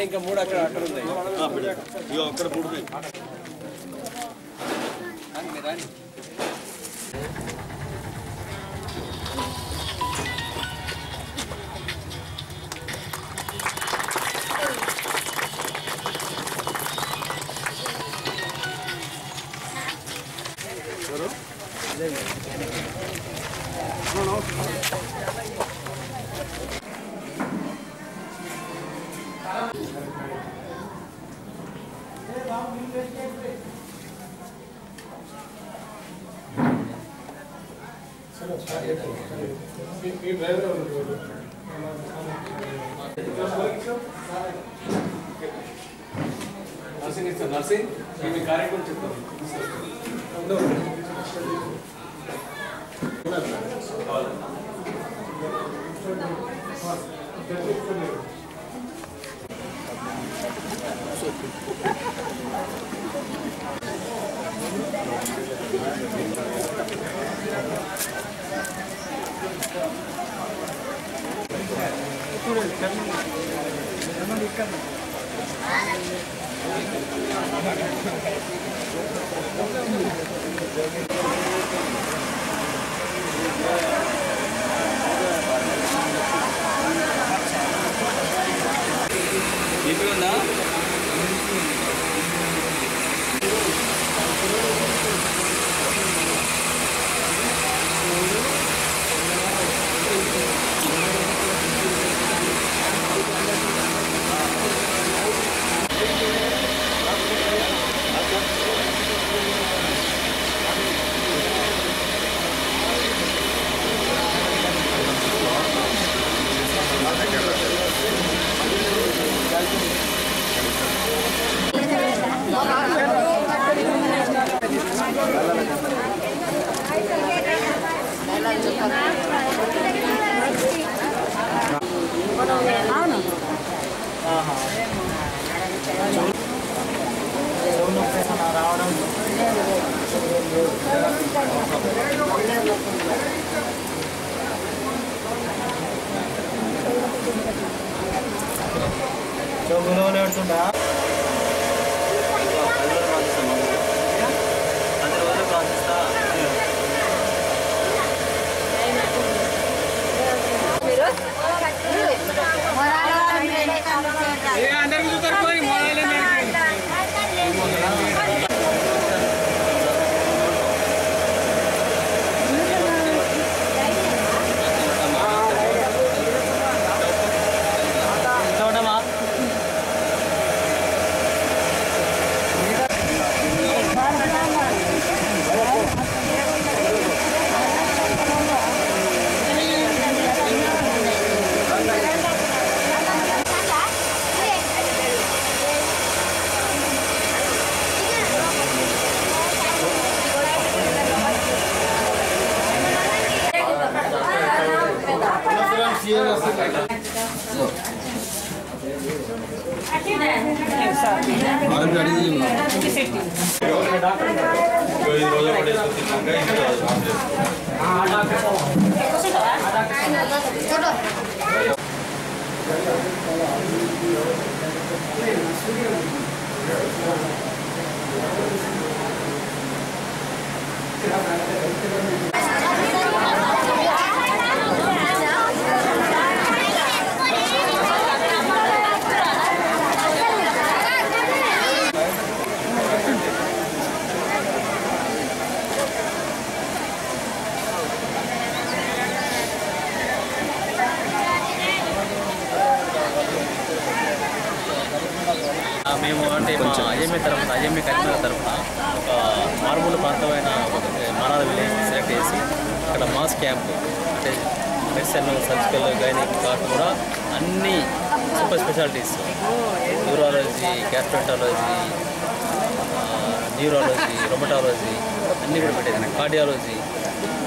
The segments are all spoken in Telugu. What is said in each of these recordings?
ఇంకా 3 అక్కడ ఉన్నాయి అక్కడ 3 ఉన్నాయి నర్సింగ్ మీ కార్యక్రమం చెప్తాను మేము అంటే మా ఐఎంఏ కరీంనగర్ తరఫున ఒక మారుమూల ప్రాంతమైన మానాల విలేజ్ సెలెక్ట్ చేసి అక్కడ మాస్ క్యాంప్ అంటే మెడిసిన్ సర్జికల్ గైనిక్ కాకుండా అన్ని super specialities neurology gastroenterology neurology rheumatology అన్నీ కూడా పెట్టేది కార్డియాలజీ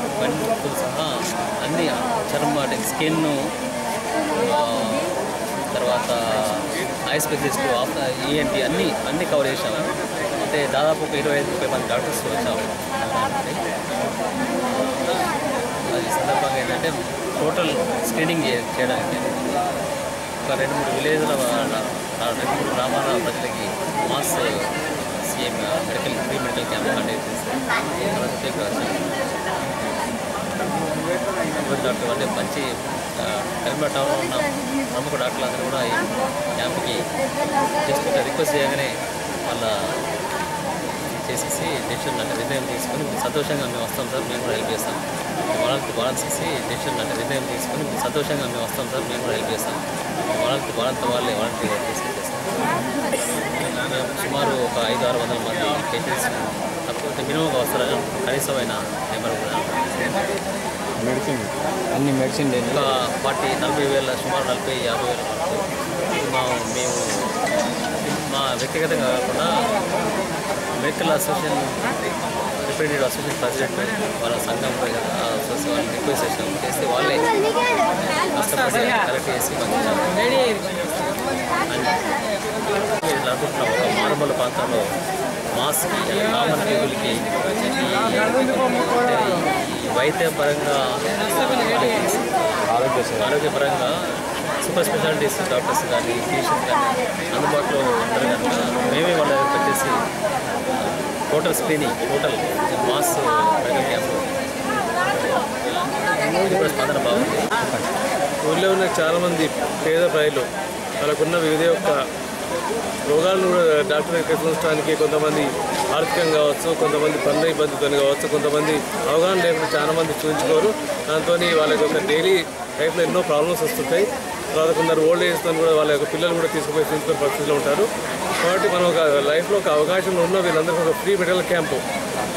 ఇవన్నీ సహా అన్ని అన్ని చర్మ అంటే స్కిన్, తర్వాత ఐ స్పెషలిస్ట్, ఈఎన్టీ అన్నీ కవర్ చేసాము. అంటే దాదాపు ఒక 25-30 మంది డాక్టర్స్ వచ్చాము. అది సందర్భంగా ఏంటంటే టోటల్ స్క్రీనింగ్ చేయడానికి ఒక 2-3 విలేజ్ల 2-3 గ్రామాల ప్రజలకి mass CM free medical camp conduct చేశారు. డాక్టర్ అంటే మంచి కరీంనగర్ టౌన్లో ఉన్న ప్రముఖ డాక్టర్లు అందరూ కూడా ఈ క్యాంప్కి జస్ట్ రిక్వెస్ట్ చేయగానే వాళ్ళ చేసేసి డెసిషన్ అంటే నిర్ణయం తీసుకొని సంతోషంగా మేము వస్తాం సార్, మేము కూడా హెల్ప్ చేస్తాం. వాళ్ళకి డెసిషన్ అంటే నిర్ణయం తీసుకొని సంతోషంగా మేము వస్తాం సార్, మేము కూడా హెల్ప్ చేస్తాం. వాళ్ళంతా వాళ్ళే వాలంటీర్గా తీసుకెళ్ళేస్తాం. మేము సుమారు ఒక 500-600 మంది పేషెంట్స్ తక్కువ మినిమంగా వస్తారు. కనీసమైన నెంబర్ కూడా మెడిసిన్ అన్ని మెడిసిన్ ఒక 40,000 సుమారు 40,000-50,000 వరకు మేము మా వ్యక్తిగతంగా కాకుండా medical association representative association president వాళ్ళ సంఘం ఉంటుంది కదా, ఆ అసోసియేషన్ వాళ్ళని రిక్వెస్ట్ చేస్తే వాళ్ళే కష్టపడి కలెక్ట్ చేసి ఇట్లా అనుకుంటున్నాం. ఒక మారుమూల ప్రాంతంలో మాస్కి కామన్ పీపుల్కి వైద్యపరంగా ఆరోగ్యపరంగా సూపర్ స్పెషాలిటీస్ డాక్టర్స్ కానీ పేషెంట్స్ కానీ అందుబాటులో ఉంటారు కనుక మేమే వాళ్ళ దగ్గరికి వచ్చేసి total screening mass medical camp స్పందన బాగుంది. ఊళ్ళో ఉన్న చాలామంది పేద ప్రజలు వాళ్ళకున్న వివిధ యొక్క రోగాలను కూడా డాక్టర్ దగ్గర చూడటానికి కొంతమంది ఆర్థికంగా కావచ్చు, కొంతమంది పనుల ఇబ్బందితో కావచ్చు, కొంతమంది అవగాహన లేకుండా చాలామంది చూపించుకోరు. దాంతో వాళ్ళకి ఒక డైలీ లైఫ్లో ఎన్నో ప్రాబ్లమ్స్ వస్తుంటాయి. తర్వాత కొందరు ఓల్డ్ ఏజ్తో కూడా వాళ్ళ యొక్క పిల్లలు కూడా తీసుకుపోయి చూసుకునే పరిస్థితిలో ఉంటారు. కాబట్టి మనం ఒక లైఫ్లో ఒక అవకాశం ఉన్న వీళ్ళందరికీ ఒక ఫ్రీ మెడికల్ క్యాంపు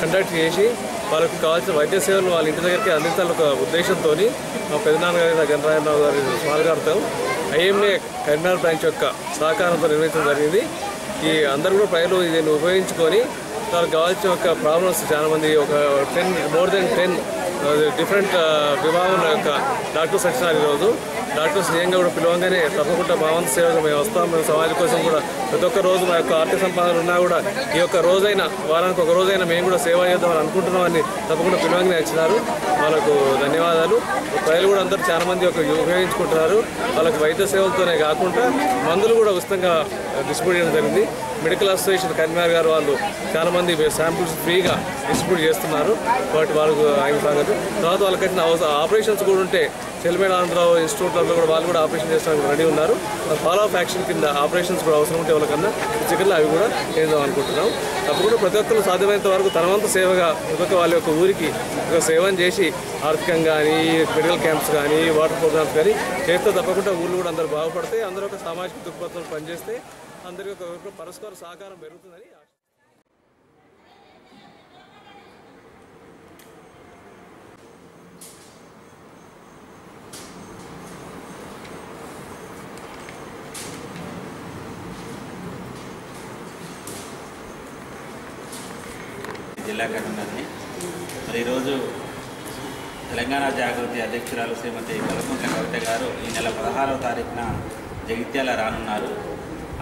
కండక్ట్ చేసి వాళ్ళకి కావాల్సిన వైద్య సేవలు వాళ్ళ ఇంటి దగ్గరికి అందించాలని ఒక ఉద్దేశంతో మా పెద్దనాన్నగారి గణరాయరావు గారి స్మాల్ గారితో ఐఎంఏ కరీంనగర్ బ్రాంచ్ యొక్క సహకారంతో నిర్వహించడం జరిగింది. ఈ అందరూ కూడా ప్రజలు దీన్ని ఉపయోగించుకొని వాళ్ళకి కావాల్సిన ఒక ప్రాబ్లమ్స్ చాలామంది ఒక 10 డిఫరెంట్ విభాగం యొక్క డాక్టర్స్ వచ్చినారు. ఈరోజు డాక్టర్స్ నిజంగా కూడా పిలవంగానే తప్పకుండా భావంత సేవగా మేము వస్తాం. మేము సమాజం కోసం కూడా ప్రతి ఒక్క రోజు మా యొక్క ఆర్థిక సంపాదన ఉన్నా కూడా ఈ యొక్క రోజైనా వారానికి ఒక రోజైనా మేము కూడా సేవ చేద్దామని అనుకుంటున్నామని తప్పకుండా పిలవంగానే వచ్చినారు. వాళ్ళకు ధన్యవాదాలు. ప్రజలు కూడా అందరూ చాలామంది ఉపయోగించుకుంటున్నారు. వాళ్ళకి వైద్య సేవలతోనే కాకుండా మందులు కూడా ఉచితంగా డిస్ట్రిబ్యూట్ చేయడం జరిగింది. మెడికల్ అసోసియేషన్ కరీంనగర్ గారు వాళ్ళు చాలామంది శాంపుల్స్ ఫ్రీగా డిస్ట్రిబ్యూట్ చేస్తున్నారు. కాబట్టి వాళ్ళకు ఆయన సంగతి. తర్వాత వాళ్ళకి వచ్చిన ఆపరేషన్స్ కూడా ఉంటే చెల్లిమేడ ఆంధ్రరావు ఇన్స్టిట్యూట్లో కూడా వాళ్ళు కూడా ఆపరేషన్ చేస్తానికి రెడీ ఉన్నారు. ఫాలో అప్ యాక్షన్ కింద ఆపరేషన్స్ కూడా అవసరం ఉంటే వాళ్ళకన్నా చికెన్లు అవి కూడా చేద్దాం అనుకుంటున్నాం. తప్పకుండా ప్రతి ఒక్కరు సాధ్యమైనంత వరకు తన వంతు సేవగా ప్రతి వాళ్ళ యొక్క ఊరికి ఒక సేవను చేసి ఆర్థికంగా కానీ మెడికల్ క్యాంప్స్ కానీ వాటర్ ప్రోగ్రామ్స్ కానీ చేస్తే తప్పకుండా ఊళ్ళు కూడా అందరూ బాగుపడతాయి. అందరూ ఒక సామాజిక దృక్పథంలో పనిచేస్తే అందరికీ ఒక పరస్పర సహకారం పెరుగుతుందని జిల్లా కరీంనగర్ని మరి ఈరోజు తెలంగాణ జాగృతి అధ్యక్షురాలు శ్రీమతి బలకుంట్ల కవిత గారు ఈ నెల 16వ తారీఖున జగిత్యాల రానున్నారు.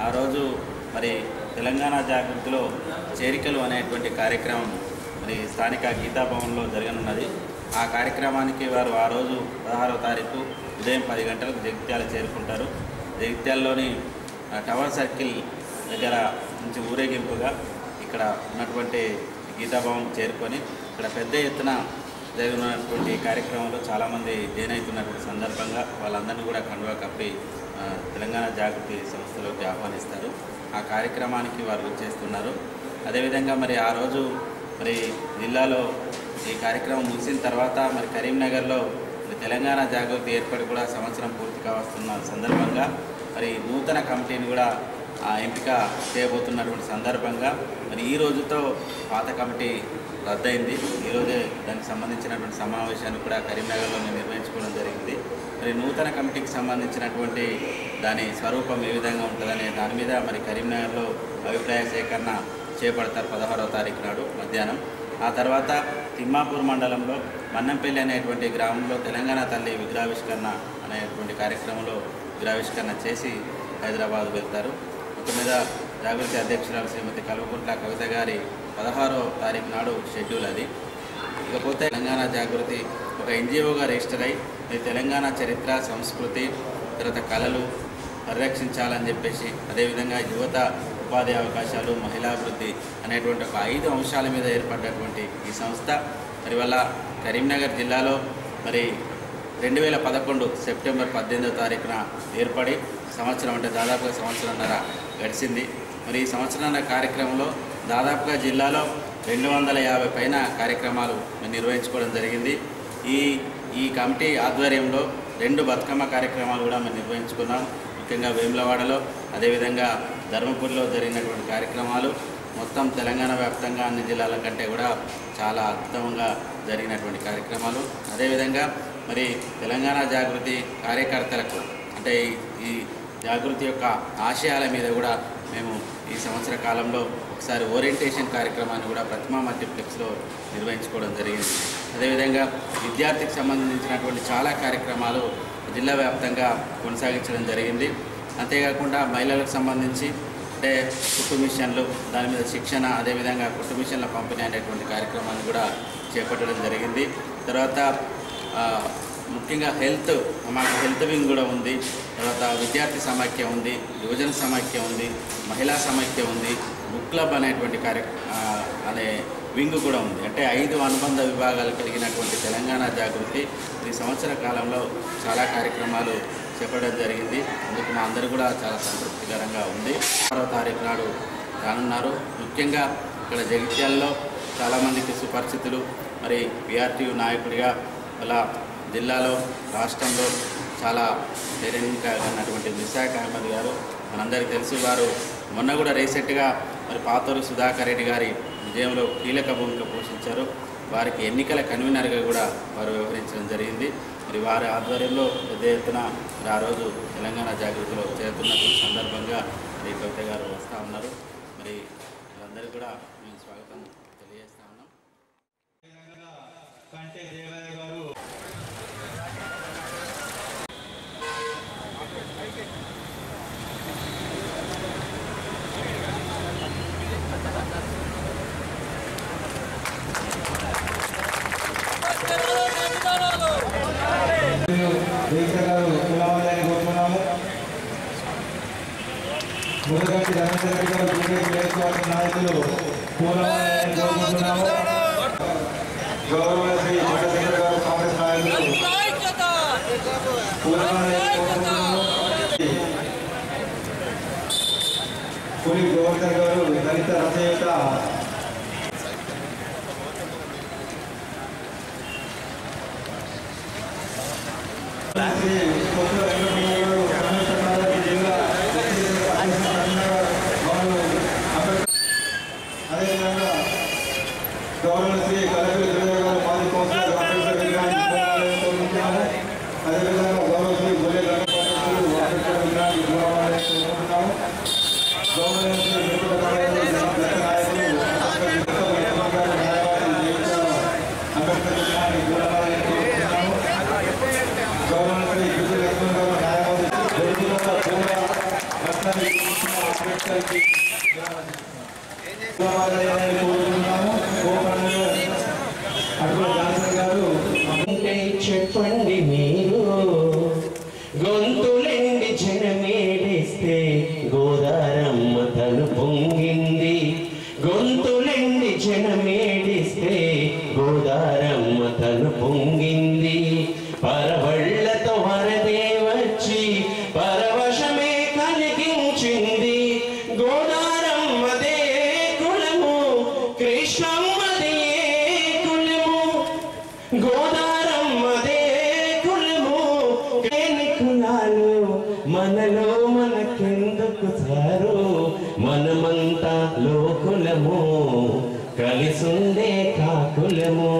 ఆ రోజు మరి తెలంగాణ జాగృతిలో చేరికలు అనేటువంటి కార్యక్రమం మరి స్థానిక గీతాభవన్లో జరగనున్నది. ఆ కార్యక్రమానికి వారు ఆ రోజు 16వ తారీఖు ఉదయం 10 గంటలకు జగిత్యాల చేరుకుంటారు. జగిత్యాలలోని టవర్ సర్కిల్ దగ్గర నుంచి ఊరేగింపుగా ఇక్కడ ఉన్నటువంటి గీతాభవన్ చేరుకొని ఇక్కడ పెద్ద ఎత్తున జరుగుతున్నటువంటి కార్యక్రమంలో చాలామంది జాయిన్ అవుతున్నటువంటి సందర్భంగా వాళ్ళందరినీ కూడా కండువా కప్పి తెలంగాణ జాగృతి సంస్థలోకి ఆహ్వానిస్తారు. ఆ కార్యక్రమానికి వారు చేస్తున్నారు. అదేవిధంగా మరి ఆ రోజు మరి జిల్లాలో ఈ కార్యక్రమం ముగిసిన తర్వాత మరి కరీంనగర్లో మరి తెలంగాణ జాగృతి ఏర్పడి కూడా సంవత్సరం పూర్తి కావస్తున్న సందర్భంగా మరి నూతన కమిటీని కూడా ఎంపిక చేయబోతున్నటువంటి సందర్భంగా మరి ఈ రోజుతో పాత కమిటీ రద్దయింది. ఈరోజే దానికి సంబంధించినటువంటి సమావేశాన్ని కూడా కరీంనగర్లో నిర్వహించుకోవడం జరిగింది. మరి నూతన కమిటీకి సంబంధించినటువంటి దాని స్వరూపం ఏ విధంగా ఉంటుందనే దాని మీద మరి కరీంనగర్లో అభిప్రాయ సేకరణ చేపడతారు 16వ తారీఖు నాడు మధ్యాహ్నం. ఆ తర్వాత తిమ్మాపూర్ మండలంలో మన్నంపల్లి అనేటువంటి గ్రామంలో తెలంగాణ తల్లి విగ్రహావిష్కరణ అనేటువంటి కార్యక్రమంలో విగ్రహావిష్కరణ చేసి హైదరాబాద్ వెళ్తారు. మొత్తం మీద జాగృతి అధ్యక్షురాలు శ్రీమతి కల్వకుంట్ల కవిత గారి 16వ తారీఖు నాడు షెడ్యూల్ అది. ఇకపోతే తెలంగాణ జాగృతి ఒక ఎన్జిఓగా రిజిస్టర్ అయి తెలంగాణ చరిత్ర, సంస్కృతి, తర్వాత కళలు పరిరక్షించాలని చెప్పేసి, అదేవిధంగా యువత ఉపాధి అవకాశాలు, మహిళాభివృద్ధి అనేటువంటి ఒక 5 అంశాల మీద ఏర్పడ్డటువంటి ఈ సంస్థ మరి వల్ల కరీంనగర్ జిల్లాలో మరి 2011 సెప్టెంబర్ 18వ తారీఖున ఏర్పడి సంవత్సరం అంటే దాదాపుగా సంవత్సరంన్నర గడిచింది. మరి ఈ సంవత్సరంన్నర కార్యక్రమంలో దాదాపుగా జిల్లాలో 250 పైన కార్యక్రమాలు నిర్వహించుకోవడం జరిగింది. ఈ కమిటీ ఆధ్వర్యంలో 2 బతుకమ్మ కార్యక్రమాలు కూడా మేము నిర్వహించుకున్నాం. ముఖ్యంగా వేములవాడలో, అదేవిధంగా ధర్మపురిలో జరిగినటువంటి కార్యక్రమాలు మొత్తం తెలంగాణ వ్యాప్తంగా అన్ని జిల్లాల కంటే కూడా చాలా అద్భుతంగా జరిగినటువంటి కార్యక్రమాలు. అదేవిధంగా మరి తెలంగాణ జాగృతి కార్యకర్తలకు అంటే ఈ జాగృతి యొక్క ఆశయాల మీద కూడా మేము ఈ సంవత్సర కాలంలో ఒకసారి ఓరియంటేషన్ కార్యక్రమాన్ని కూడా ప్రతిమా మల్టీప్లెక్స్లో నిర్వహించుకోవడం జరిగింది. అదేవిధంగా విద్యార్థికి సంబంధించినటువంటి చాలా కార్యక్రమాలు జిల్లా వ్యాప్తంగా కొనసాగించడం జరిగింది. అంతేకాకుండా మహిళలకు సంబంధించి అంటే కుట్టు మిషన్లు, దాని మీద శిక్షణ, అదేవిధంగా కుట్టు మిషన్ల పంపిణీ అనేటువంటి కార్యక్రమాన్ని కూడా చేపట్టడం జరిగింది. తర్వాత ముఖ్యంగా మాకు హెల్త్ వింగ్ కూడా ఉంది. తర్వాత విద్యార్థి సమాఖ్య ఉంది, యువజన సమాఖ్య ఉంది, మహిళా సమాఖ్య ఉంది, బుక్ క్లబ్ అనేటువంటి అనే వింగ్ కూడా ఉంది. అంటే 5 అనుబంధ విభాగాలు కలిగినటువంటి తెలంగాణ జాగృతి ఈ సంవత్సర కాలంలో చాలా కార్యక్రమాలు చేపట్టడం జరిగింది. అందుకు మా అందరూ కూడా చాలా సంతృప్తికరంగా ఉంది. 6వ తారీఖు నాడు రానున్నారు. ముఖ్యంగా ఇక్కడ జగిత్యాలలో చాలామందికి సుపరిచితులు, మరి పిఆర్టీయూ నాయకుడిగా అలా జిల్లాలో, రాష్ట్రంలో చాలా ధైర్యంగా ఉన్నటువంటి మిసాక్ అహ్మద్ గారు మనందరికీ తెలుసు. వారు మొన్న కూడా రీసెంట్గా మరి పాతూరు సుధాకర్ రెడ్డి గారి విజయంలో కీలక భూమిక పోషించారు. వారికి ఎన్నికల కన్వీనర్గా కూడా వారు వ్యవహరించడం జరిగింది. మరి వారి ఆధ్వర్యంలో పెద్ద ఎత్తున ఆ రోజు తెలంగాణ జాగృతిలో చేరుతున్నటువంటి సందర్భంగా మరి కవిత గారు వస్తూ ఉన్నారు. మరి వీళ్ళందరికీ కూడా మేము స్వాగతం తెలియజేస్తా ఉన్నాం. మురగంటి రమేశ్వర రెడ్డి గారు బీజేపీ నియోజకవర్గ నాయకులు పూలమాలని కోరుకుంటున్నాము. గౌరవ శ్రీ చంద్రశేఖర్ గారు కాంగ్రెస్ నాయకులు పూలమాలని కోరుకుంటున్నాము. పులి గోవర్ధన్ గారు దళిత రచయిత అదేవిధంగా గౌరవ శ్రీ కలెక్టర్ జిల్లా గారు మాజీ కౌన్సిలర్ అంబేద్కర్ విగ్రహాన్ని కోరుకుంటున్నాము. అదేవిధంగా గౌరవ శ్రీ గొల్లె గణపతులు అంబేద్కర్ విగ్రహాన్ని కోరుకుంటున్నాము. గౌరవ శ్రీ మిత్రుల నాయకులు అంబేద్కర్ విగ్రహాన్ని కోరుకుంటున్నాము. గౌరవ శ్రీ గుజు లక్ష్మణ్ గారు న్యాయవాది చెప్పండి మీరు గొంతులెండి జనమేడిస్తే గోదారమ్మ తను పొంగింది. గొంతులెండి జనమేడిస్తే గోదారమ్మ తను పొంగింది. పరవళ్లతో వరదే వచ్చి పరవశమే కలిగించింది. గోదారమ్మదే కులము, కృష్ణమ్మదే కులము. గోదారమ్మదే కులము, ఎన్ని కులాలు మనలో మనకెందుకు సారు? మనమంతా లోకులము, కలిసుండే కాకులము.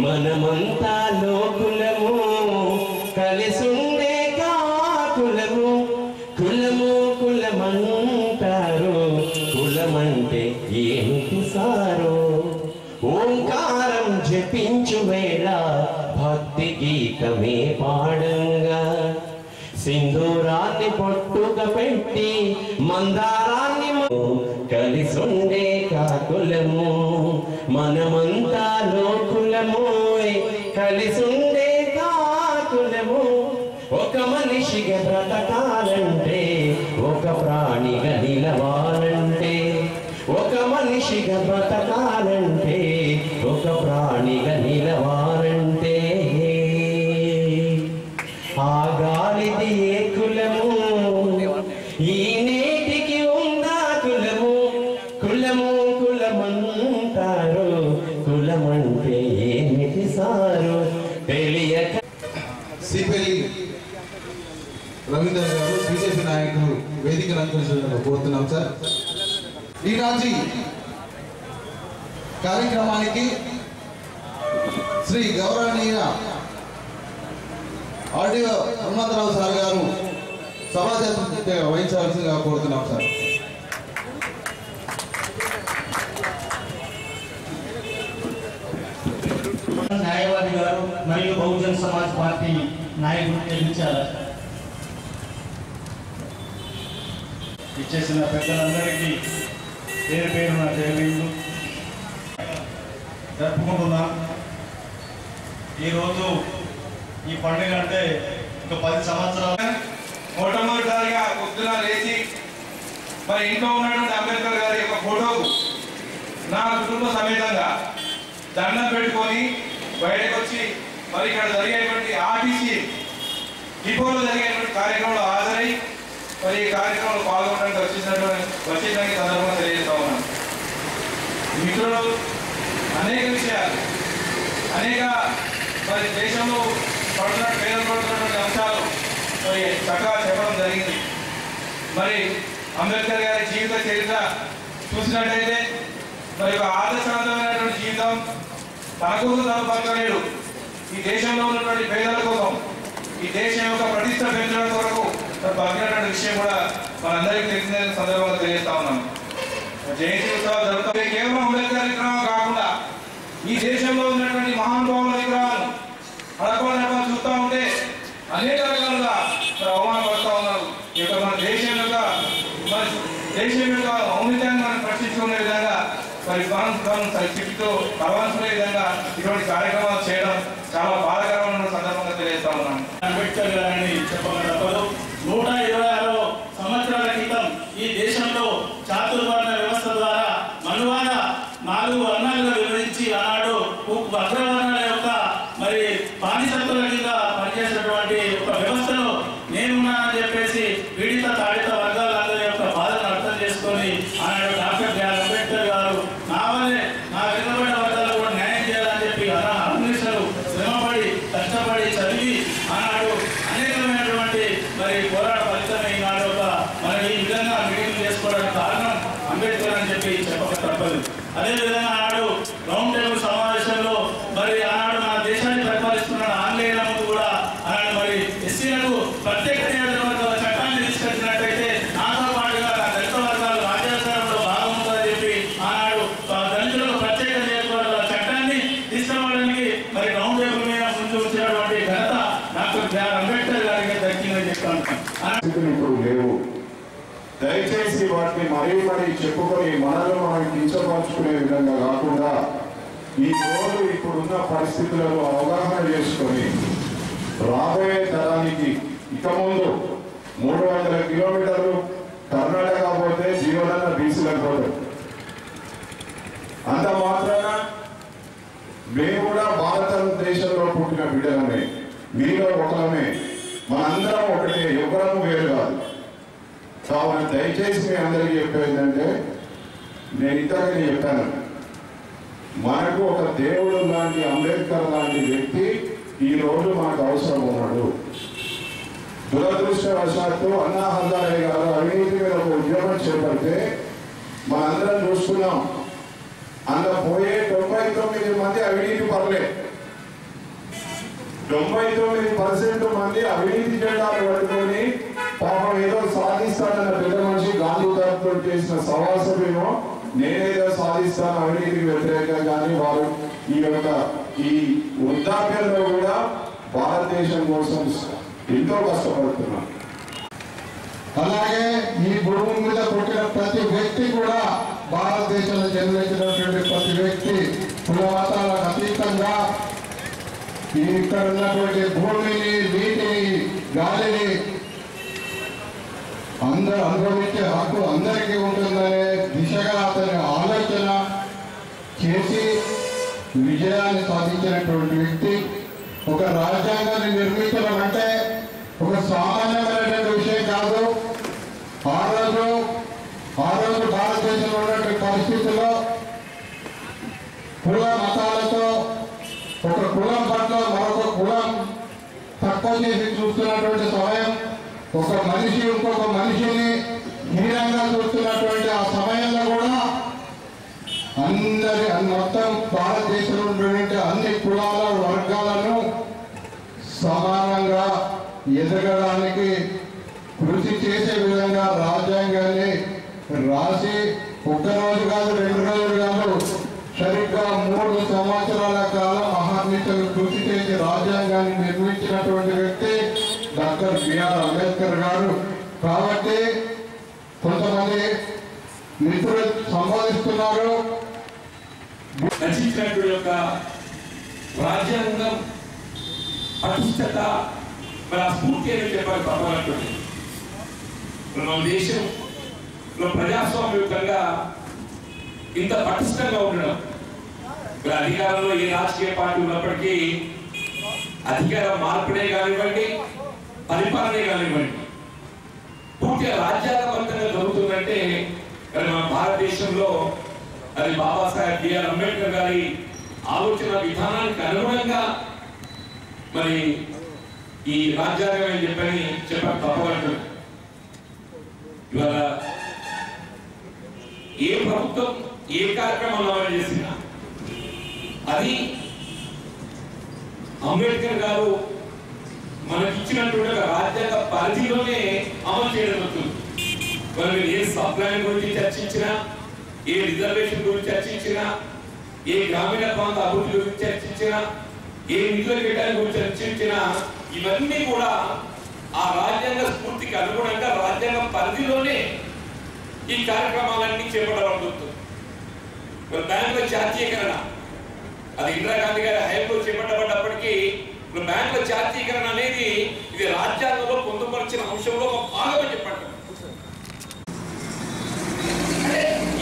మనమంతా లోకులము, కలిసుండే కాకులము. కులము కులమంటారు, కులమంటే ఏమిటి సారు? ఓంకారం గీతమే పాడంగా సింధూరాన్ని పొట్టుగా పెట్టి మందారాన్ని కలిసుండే కాకులము మనమంతా లోకులము కలిసుండే కాకులము ఒక మనిషిగా బ్రతకాలంటే ఒక ప్రాణిగా నిలవాలంటే ఒక మనిషిగా బ్రతకాలంటే ఒక ప్రాణిగా నిలవాలంటే ఆ గాలిది ఏ కులము ఈ నేటికి ఉందా కులము కులము కులమంటారు కులమంటే ఏమిటి సారు తెలియక సిపెల్లి రవీందర్ గారు బీజేపీ నాయకులు వేదికను అలంకరించడం కోరుతున్నాం సార్. ఈనాటి కార్యక్రమానికి శ్రీ గౌరవనీయ ఆర్డీఓ హనుమంతరావు సార్ గారు సభాధ్యక్షత వహించాల్సిందిగా కోరుతున్నాం సార్. న్యాయవాది గారు మరియు బహుజన్ సమాజ్ పార్టీ నాయకులు ఎదిరించారు. ఇచ్చేసిన పెద్దలందరికీ పేరు పేరున జయవీలు జరుపుకుంటున్నాం. ఈరోజు ఈ పండుగ అంటే ఇంకా 10 సంవత్సరాలు మొట్టమొదటిసారిగా పొద్దున లేచి మరి ఇంట్లో ఉన్నటువంటి అంబేద్కర్ గారి యొక్క ఫోటోకు నా కుటుంబ సమేతంగా దండం పెట్టుకొని బయటకు వచ్చి మరి ఇక్కడ జరిగేటువంటి ఆర్టీసీ డిపోలో జరిగేటువంటి కార్యక్రమంలో హాజరై మరి ఈ కార్యక్రమంలో పాల్గొనడానికి వచ్చేదానికి సందర్భంగా తెలియజేస్తా ఉన్నాను. మిత్రులు అనేక విషయాలు అనేక మరి దేశంలో పేదలు పడుతున్నటువంటి అంశాలు మరి చక్కగా చెప్పడం జరిగింది. మరి అంబేద్కర్ గారి జీవిత చరిత్ర చూసినట్టయితే మరి ఒక ఆదర్శవంతమైనటువంటి జీవితం తన కోసం తను బతకలేడు. ఈ దేశంలో ఉన్నటువంటి పేదల కోసం ఈ దేశం యొక్క ప్రతిష్ట పెంచడం కొరకు బతికినటువంటి విషయం కూడా మనందరికీ తెలిసిన సందర్భంగా తెలియజేస్తా ఉన్నాను. జయంతి ఉత్సవాలు జరుగుతాయి. కేవలం అంబేద్కర్ విగ్రహం కాకుండా ఈ దేశంలో ఉన్నటువంటి మహానుభావుల విగ్రహాలు అడపాలడపా చూస్తూ ఉంటే అనేక రకాలుగా అవమానం పడుతూ ఉన్నారు. ఈ యొక్క మన దేశం యొక్క ఔన్నత్యాన్ని మనం ప్రశ్నించుకునే విధంగా మరి స్థితితో కలవాల్సిన విధంగా ఇటువంటి కార్యక్రమాలు చేయడం చాలా బాధాకరమైన సందర్భంగా తెలియజేస్తా ఉన్నాను. అంబేద్కర్ గారిని చెప్పగలరు. 126 సంవత్సరాల క్రితం ఈ దేశంలో చాతుర్వర్ణ వ్యవస్థ ద్వారా మనువాద 4 వర్ణాలుగా విభజించి ఆనాడు అగ్రవర్ణాల యొక్క మరి బానిసత్తుల కింద పనిచేసినటువంటి ఒక వ్యవస్థలో నేనున్నానని చెప్పేసి పీడిత తాడిత వర్గాలందరి యొక్క బాధను అర్థం చేసుకొని ఆనాడు డాక్టర్ బిఆర్ అంబేద్కర్ గారు నా వల్లే నా వెనుకబడిన వర్గాలు కూడా న్యాయం చేయాలని చెప్పి అహర్నిశలు శ్రమపడి కష్టపడి చదివి ఆనాడు అనేకమైనటువంటి మరి పోరాట ఫలితమే ఈనాడు మనం ఈ విధంగా మీటింగ్ చేసుకోవడానికి కారణం అంబేద్కర్ అని చెప్పి చెప్పక తప్పదు. అదేవిధంగా ఆనాడు రౌండ్ టేబుల్ సమావేశంలో మరి ఆనాడు మన దేశాన్ని పరిపాలిస్తున్న ఆంగ్లేయుల ముందు కూడా ఆనాడు మరి ఎస్సీలకు ప్రత్యేక నియోజకవర్గాల చట్టాన్ని తీసుకొచ్చినట్టయితే నాతో పాటుగా దళిత వర్గాలు రాజ్యాంగంలో భాగముందని చెప్పి ఆనాడు దళితులకు ప్రత్యేక నియోజకవర్గాల చట్టాన్ని తీసుకురావడానికి మరి రౌండ్ టేబుల్ మీద ముందు వచ్చినటువంటి ఘనత డాక్టర్ బిఆర్ అంబేద్కర్ గారికి దక్కిందని చెప్తాను. లేవు. దయచేసి వాటిని మరీ చెప్పుకొని మనలో మనం కించపరుచుకునే విధంగా కాకుండా ఈ రోజు ఇప్పుడున్న పరిస్థితులను అవగాహన చేసుకొని రాబోయే తరానికి ఇక ముందు 300 కిలోమీటర్లు కర్ణాటక పోతే జీవనన్న బీసీలకు పోతారు. అంత మాత్రాన మేము కూడా భారతదేశంలో పుట్టిన బిడ్డలమే, మీలో ఒకరమే, మనందరం ఒకటే, ఎవరము వేరు కాదు. కావున దయచేసి మీ అందరికీ చెప్పేందంటే నేను ఇంతకీ చెప్పాను, మనకు ఒక దేవుడు లాంటి అంబేద్కర్ లాంటి వ్యక్తి ఈ రోజు మనకు అవసరం ఉన్నాడు. దురదృష్టవశాత్తు అన్నా హజారే గారు అవినీతి మీద ఒక ఉద్యమం చేపడితే మనందరం చూస్తున్నాం. అందులో పోయే 99 మంది అవినీతి పర్లే, 99% మంది అవినీతి జెండాలు పట్టుకొని పాపం ఏదో సాధిస్తానన్న పెద్ద మనిషి గాంధీ తరఫున చేసిన సవాసమేమో నేనేదో సాధిస్తాను అవినీతికి వ్యతిరేకంగా. కానీ వారు ఈ వృద్ధాప్యంలో కూడా భారతదేశం కోసం ఎంతో కష్టపడుతున్నాం. అలాగే ఈ భూమి మీద పుట్టిన ప్రతి వ్యక్తి కూడా భారతదేశంలో జన్మించినటువంటి ప్రతి వ్యక్తి కుల మతాలకు అతీతంగా ఇక్కడ ఉన్నటువంటి భూమిని, నీటిని, గాలిని అందరూ అనుభవించే హక్కు అందరికీ ఉంటుందనే దిశగా అతని ఆలోచన చేసి విజయాన్ని సాధించినటువంటి వ్యక్తి. ఒక రాజ్యాంగాన్ని నిర్మించడం అంటే ఒక సామాన్యమైనటువంటి విషయం కాదు. ఆ రోజు భారతదేశంలో ఉన్నటువంటి పరిస్థితుల్లో కుల మతాలతో ఒక కులం పట్ల మరొక కులం తక్కువ చేసి చూస్తున్నటువంటి సమయం, ఒక మనిషి ఇంకొక మనిషిని హీనంగా చూస్తున్నటువంటి ఆ సమయంలో కూడా మొత్తం భారతదేశంలో ఉన్నటువంటి అన్ని కులాల వర్గాలను సమానంగా ఎదగడానికి కృషి చేసే విధంగా రాజ్యాంగాన్ని రాసి ఒక్కరోజు కాదు, 2 రోజులు కాదు, సరిగ్గా 3 సంవత్సరాల కాలం మహానిశలు కృషి చేసి రాజ్యాంగాన్ని నిర్మించినటువంటి వ్యక్తి డాక్టర్ బిఆర్ అంబేద్కర్ గారు. కాబట్టి కొంతమంది మిత్రులు సంబోధిస్తున్నారు. రచించినటువంటి యొక్క రాజ్యాంగం పటిష్టత మరి స్ఫూర్తి అని చెప్పాలి తప్పనట్టుంది. మన దేశంలో ప్రజాస్వామ్యుతంగా ఇంత పటిష్టంగా ఉండడం, అధికారంలో ఏ రాజకీయ పార్టీ ఉన్నప్పటికీ అధికార మార్పిడే కానివ్వండి, పరిపాలనే కానివ్వండి, పూర్తిగా రాజ్యాంగబద్ధంగా జరుగుతుందంటే మరి మన భారతదేశంలో అది బాబాసాహెబ్ బిఆర్ అంబేద్కర్ గారి ఆలోచన విధానానికి అనుగుణంగా మరి ఈ రాజ్యాంగం అని చెప్పక తప్పదంటుంది. ఇవాళ ఏ ప్రభుత్వం ఏ కార్యక్రమం అమలు చేసినా అది అంబేద్కర్ గారు మనకిచ్చినటువంటి రాజ్యాంగ పరిధిలోనే అమలు చేయడం అవుతుంది. మరి ఏ సప్లైన్ గురించి చర్చించినా, ఏ రిజర్వేషన్ గురించి చర్చించినా, ఏ గ్రామీణ ప్రాంత అభివృద్ధి గురించి చర్చించినా, ఏ నిధుల కేటాయింపు గురించి చర్చించినా ఇవన్నీ కూడా ఆ రాజ్యాంగ స్ఫూర్తికి అనుగుణంగా రాజ్యాంగ పరిధిలోనే ఈ కార్యక్రమాలన్నీ చేపట్టబడుతుంది. బ్యాంకుల జాతీయకరణ అది ఇందిరాగాంధీ గారి హయాంలో చేపట్టబడ్డప్పటికీ బ్యాంకుల జాతీయకరణ అనేది ఇది రాజ్యాంగంలో పొందుపరిచిన అంశంలో ఒక భాగం చెప్పండి.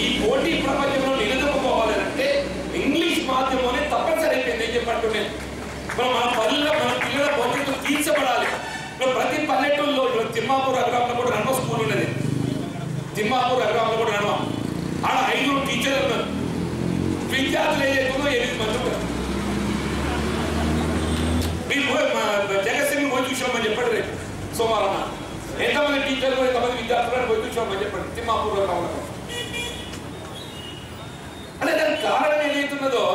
ఈ పోటీ ప్రపంచంలో నిలదొక్కుకోవాలంటే ఇంగ్లీష్ మాధ్యమమే తప్పనిసరి అయిపోయింది అని చెప్పట్టున్నాను. మన పల్లెల్లో మన పిల్లల భవిష్యత్తు తీర్చబడాలి. ప్రతి పల్లెటూరులో తిమ్మాపూర్ అగ్రామంలో కూడా నడమ స్కూల్ ఉన్నది. తిమ్మాపూర్ అగ్రామంలో కూడా నడమ ఆడ 5 టీచర్లు ఉన్నారు. విద్యార్థులు ఏదైతుందో 8 మంది ఉన్నారు. మీరు జగత్సింగ్ పోయి చూసామని చెప్పండి. రేపు సోమవారం ఎంతమంది టీచర్లు ఎంతమంది విద్యార్థులను పోయి చూసామని చెప్పండి తిమ్మాపూర్ అగ్రామంలో. అంటే దానికి కారణం ఏదైతున్నదో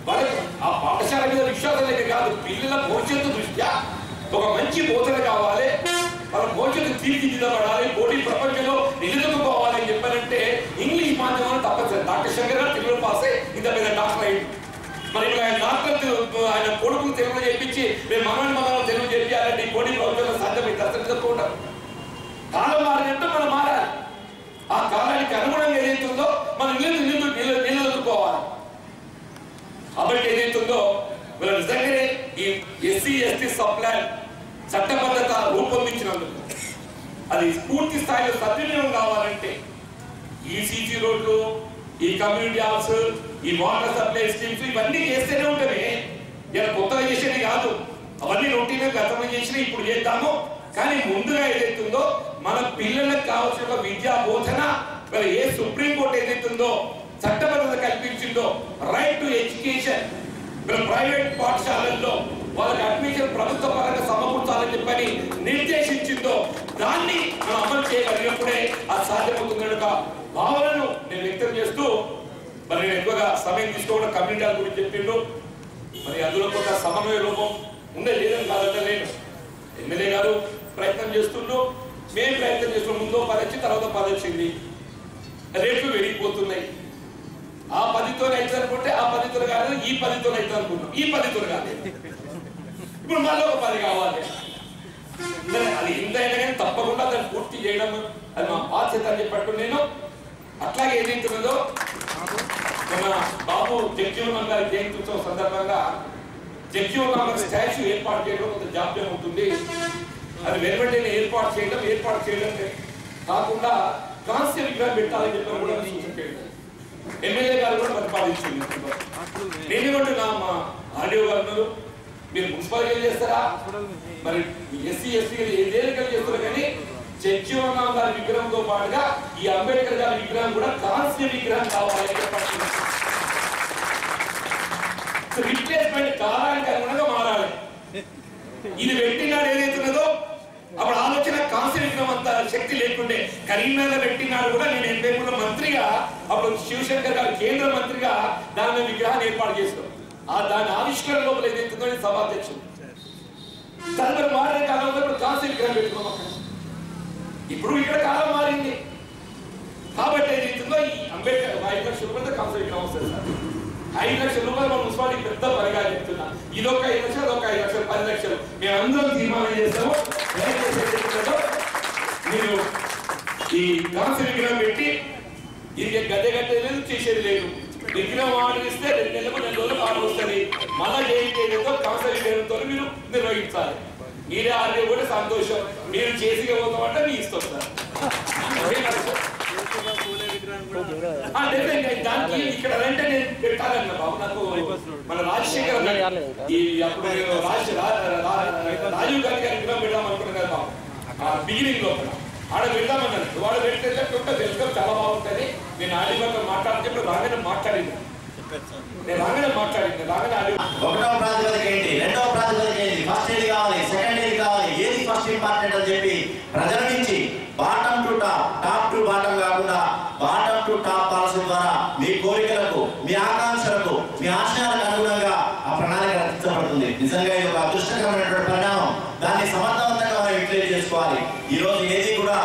వాళ్ళకి ఆ పాఠశాల మీద విశ్వాసం అయితే కాదు, పిల్లల భవిష్యత్తు దృష్ట్యా ఒక మంచి బోధన కావాలి, వాళ్ళ భవిష్యత్తు తీర్చిదిద్దబడాలి, పోటీ ప్రపంచంలో నిలదొక్కుకోవాలి అని చెప్పారంటే ఇంగ్లీష్ మాధ్యమాన్ని తప్పనిసరి. డాక్టర్ శంకర్ గారు తెలుగులో పాస్ అయ్యి ఇంత పెద్ద డాక్టర్ అయ్యింది. మరి ఆయన డాక్టర్ ఆయన కొడుకులు తెలుగులో చెప్పించి మేము మనల్ని తెలుగు చెప్పాలంటే ఈ పోటీ ప్రపంచంలో సాధ్యమైతే అసలు చెప్పుకుంటాం. కాలం మారినట్టు మనం మారాలి. ఆ కాలానికి అనుగుణంగా ఏదైతుందో మనం నిలదొక్కుకోవాలి. కాబట్టి ఏదైతుందో వీళ్ళ నిజంగానే ఈ ఎస్సీ ఎస్టీ సప్లాన్ చట్టబద్ధత రూపొందించినందుకు అది పూర్తి స్థాయిలో సద్వినియోగం కావాలంటే ఈ సీసీ రోడ్లు, ఈ కమ్యూనిటీ హాల్స్, ఈ వాటర్ సప్లై స్కీమ్స్ ఇవన్నీ చేస్తేనే ఉంటుంది. ఇలా కొత్తగా చేసేది కాదు, అవన్నీ రొటీన్గా గతంలో చేసినా ఇప్పుడు చేద్దాము. కానీ ముందుగా ఏదైతుందో మన పిల్లలకు కావాల్సిన విద్యా బోధన మరి ఏ సుప్రీంకోర్టు ఏదైతుందో చట్టబద్ధత కల్పించిందో రైట్ టు ఎడ్యుకేషన్ ప్రైవేట్ పాఠశాలల్లో వాళ్ళకి అడ్మిషన్ ప్రభుత్వ పరంగా సమకూర్చాలని చెప్పని నిర్దేశించిందో దాన్ని మనం అమలు చేయగలిగినప్పుడే అది సాధ్యమవుతుంది. భావనను నేను వ్యక్తం చేస్తూ మరి నేను ఎక్కువగా సమయం తీసుకోవడం కమ్యూనిటీ గురించి చెప్పిండు. మరి అందులో కొంత సమన్వయ రూపం ఉండే లేదని కాదంటే నేను ఎమ్మెల్యే గారు ప్రయత్నం చేస్తుండ్రు, మేము ప్రయత్నం చేస్తున్నాం. ముందో 10 వచ్చి తర్వాత 10 వచ్చింది. రేట్లు పెరిగిపోతున్నాయి. ఆ 10తో అయితే అనుకుంటే ఆ 10తో కాదు, ఈ 10తో అయితే అనుకుంటాం, ఈ 10తో కాదు. ఇప్పుడు మళ్ళీ ఒక 10 కావాలి. అది ఎంతైనా కానీ తప్పకుండా దాన్ని పూర్తి చేయడం అది మా బాధ్యత అని చెప్పట్టు నేను. అట్లాగే ఏదైతున్నదో మన బాబు జగ్జీవన్ గారి జయంత్యుత్సవం సందర్భంగా జగ్జీవన్ గారి స్టాచ్యూ ఏర్పాటు చేయడం కొంత జాప్యం ఉంటుంది. అది వెలువెంటనే ఏర్పాటు చేయడం కాకుండా కాంస్య విగ్రహం పెట్టాలని చెప్పి కూడా సూచించారు. ఎమ్మెల్యే గారు కూడా ప్రతిపాదించింది. నేను కూడా మా ఆడియో గారు మీరు మున్సిపాలిటీ చేస్తారా, మరి ఎస్సీ ఎస్టీ ఏదేళ్ళు చేస్తారు, కానీ జగ్జీవన్ గారి విగ్రహంతో పాటుగా ఈ అంబేద్కర్ గారి విగ్రహం కూడా కాంస్య విగ్రహం కావాలని చెప్పండి. రిప్లేస్మెంట్ కాలానికి అనుగుణంగా మారాలి. ఇది పెట్టినాడు ఏదైతున్నదో అప్పుడు ఆలోచన కాంస్య విగ్రహం అంత శక్తి లేకుండే. కరీంనగర్ పెట్టినాడు కూడా నేను 83 మంత్రిగా అప్పుడు శివశంకర్ గారు కేంద్ర మంత్రిగా దాని విగ్రహాన్ని ఏర్పాటు చేస్తాం. దాని ఆవిష్కరణ లోపల ఏదైతుందో సభాధ్యక్షుడు తదుపరి మారిన కాలంలో ఇప్పుడు కాంస్య విగ్రహం పెట్టుకున్నాం. ఇప్పుడు ఇక్కడ కాలం మారింది కాబట్టి ఏదైతుందో ఈ అంబేద్కర్ 5 లక్షల రూపాయలతో కాంస్య విగ్రహం వస్తుంది సార్. 5 లక్షల రూపాయలు మన మున్సిపాలిటీ పెద్ద పనిగా చెప్తున్నా. ఇదొక 5 లక్షలు, అదొక 5 లక్షలు, 10 లక్షలు మేము అందరం తీర్మానం చేస్తాము. మీరు ఈ కాంస్య విగ్రహం పెట్టి ఇది గద్దె లేదు, చేసేది లేదు. విగ్రహం ఆర్డర్ ఇస్తే 2 నెలలకు 2 రోజులు ఆర్డర్ వస్తుంది. మళ్ళా ఏదో కాంస్య విగ్రహంతో మీరు నిర్వహించాలి. మీరే ఆర్డర్ కూడా సంతోషం. మీరు చేసి పోతామంటే మీ ఇష్టం సార్. దానికి ఇక్కడ వెంటనే పెట్టాలన్న బాబు నాకు మన రాజశేఖర్ అప్పుడు రాజీవ్ గాంధీ గారి విగ్రహం పెడదాం అనుకున్నాను కదా బాబు బిగినింగ్ లో ఆడ పెడదామన్నాను. వాడు పెట్టేటట్టు వెల్కమ్ చాలా బాగుంటుంది. నేను ఆడిగారితో మాట్లాడినప్పుడు రాగానే మాట్లాడింది. ఒకటో ప్రాతిపదిక ఏంటి, రెండవ ప్రాతిపదిక ఏంటి, ఫస్ట్ ఏది కావాలి, సెకండ్ ఏది కావాలి, ఏది ఫస్ట్ ఇంపార్టెంట్ అని చెప్పి ప్రజల నుంచి bottom to top, top to bottom కాకుండా బాటం టు టాప్ పాలసీ ద్వారా మీ కోరికలకు, మీ ఆకాంక్షలకు, మీ ఆశయాలకు అనుగుణంగా ఆ ప్రణాళిక రచించబడుతుంది. నిజంగా ఇది ఒక అదృష్టకరమైనటువంటి పరిణామం. దాన్ని సమర్థవంతంగా మనం యూటిలైజ్ చేసుకోవాలి. ఈ రోజు ఏది కూడా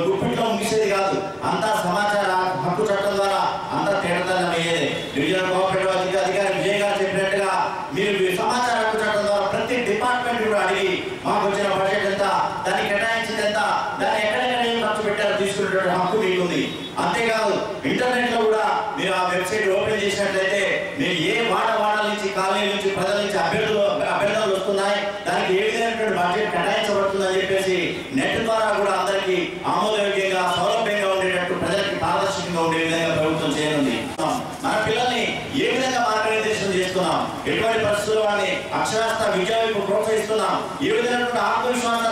గుప్పిట్లో ముగిసేది కాదు. అంతా సమాచార హక్కు చట్టం ద్వారా అంతా తేటతెల్లం అయ్యేది. డివిజనల్ కోఆపరేటివ్ అధికారి విజయ్ గారు చెప్పినట్టుగా మీరు సమాచార హక్కు చట్టం ద్వారా ప్రతి డిపార్ట్మెంట్ కూడా అడిగి మాకు వచ్చిన బడ్జెట్ ఎంత, దాన్ని కేటాయించింది ఎంత, దాన్ని ఎక్కడెక్కడ ఏం ఖర్చు పెట్టారో తీసుకునేటువంటి హక్కు మీకుంది. అంతేకాదు ఇంటర్నెట్ లో కూడా మీరు ఆ వెబ్సైట్ ఓపెన్ చేసినట్లయితే మీరు ఏ వాడల నుంచి, కాలనీ నుంచి, ప్రజల నుంచి అభ్యర్థనలు వస్తున్నాయి, దానికి ఏ విధమైనటువంటి బడ్జెట్ కేటాయించబడుతుందని చెప్పేసి నెట్ ద్వారా కూడా అందరికీ ఆమోదయోగ్యంగా, సౌలభ్యంగా ఉండేటట్టు, ప్రజలకి పారదర్శకంగా ఉండే విధంగా ప్రభుత్వం చేయనుంది. మన పిల్లల్ని ఏ విధంగా మార్గనిర్దేశం చేస్తున్నాం, ఎటువంటి పరిస్థితుల్లో వాడిని అక్షరాస్యత విద్య వైపు ప్రోత్సహిస్తున్నాం, ఏ విధమైనటువంటి ఆత్మవిశ్వాసాలు